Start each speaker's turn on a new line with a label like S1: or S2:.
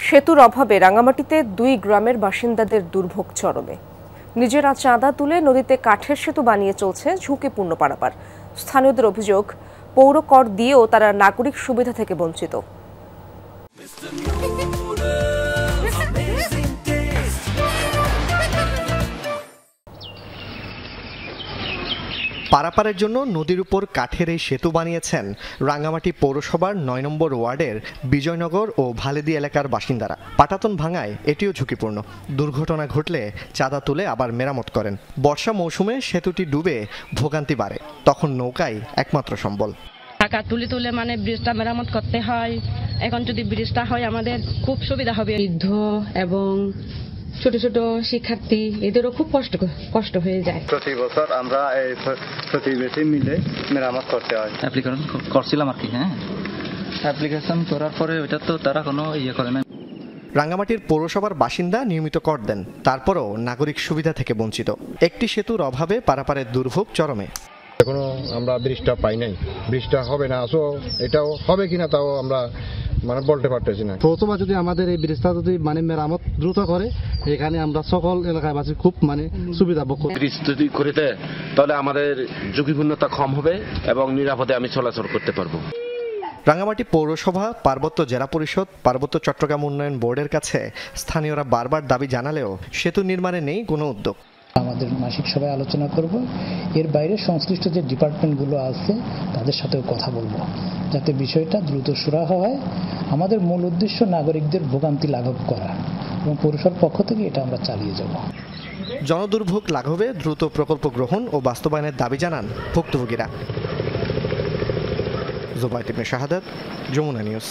S1: সেতুর অভাবে রাঙামাটিতে 2 গ্রামের বাসিন্দাদের দুর্ভোগ চরমে। নিজেরা চাঁদা তুলে নদীতে কাঠের সেতু বানিয়ে চলছে ঝুঁকিপূর্ণ পারাপার। স্থানীয়দের অভিযোগ, পৌর কর দিয়েও তারা নাগরিক সুবিধা থেকে বঞ্চিত।
S2: পারাপারের জন্য নদীর উপর কাঠের এই সেতু বানিয়েছেন রাঙ্গামাটি পৌরসভার 9 নম্বর ওয়ার্ডের বিজয়নগর ও ভালেদি এলাকার বাসিন্দারা। পাটাতন ভাঙায় এটিও ঝুঁকিপূর্ণ। দুর্ঘটনা ঘটলে চাঁদা তুলে আবার মেরামত করেন। বর্ষা মৌসুমে সেতুটি ডুবে ভোগান্তি বাড়ে, তখন নৌকাই একমাত্র সম্বল।
S3: টাকা তুলে তুলে ব্রিজটা মেরামত করতে হয়। এখন যদি ব্রিজটা হয় আমাদের খুব সুবিধা হবে। বৃদ্ধ এবং ছোট ছোট শিক্ষার্থী এদেরও খুব কষ্ট হয়ে যায়।
S4: প্রতি বছর আমরা এই প্রতিবেশী মিলে মেরামত করতে হয়।
S5: অ্যাপ্লিকেশন করছিলাম আর কি। অ্যাপ্লিকেশন করার পরে ওটা তো তারা কোনো করে না।
S2: রাঙ্গামাটির পৌরসভার বাসিন্দা নিয়মিত কর দেন, তারপরও নাগরিক সুবিধা থেকে বঞ্চিত। একটি সেতুর অভাবে পারাপারের দুর্ভোগ চরমে।
S6: এখনো আমরা ব্রিজটা পাই নাই, ব্রিজটা হবে না, এটাও হবে কিনা তাও আমরা বলতে পারতেছি না।
S7: পৌরসভা যদি আমাদের এই ব্রিজটা যদি মেরামত দ্রুত করে, এখানে আমরা সকল এলাকাবাসী খুব সুবিধা ভোগ করব।
S8: ব্রিজ যদি করে দেয় তাহলে আমাদের ঝুঁকিপূর্ণতা কম হবে এবং নিরাপদে আমি চলাচল করতে পারবো।
S2: রাঙ্গামাটি পৌরসভা, পার্বত্য জেলা পরিষদ, পার্বত্য চট্টগ্রাম উন্নয়ন বোর্ডের কাছে স্থানীয়রা বারবার দাবি জানালেও সেতু নির্মাণে নেই কোনো উদ্যোগ।
S9: আমাদের মাসিক সভায় আলোচনা করব, এর বাইরে সংশ্লিষ্ট যে ডিপার্টমেন্টগুলো আছে তাদের সাথেও কথা বলবো, যাতে বিষয়টা দ্রুত সুরাহা হয়। আমাদের মূল উদ্দেশ্য নাগরিকদের ভোগান্তি লাঘব করা, এবং পৌরসভার পক্ষ থেকে এটা আমরা চালিয়ে যাব।
S2: জনদুর্ভোগ লাঘবে দ্রুত প্রকল্প গ্রহণ ও বাস্তবায়নের দাবি জানান ভুক্তভোগীরা। জুবাইর ইবনে শাহাদাত, যমুনা নিউজ।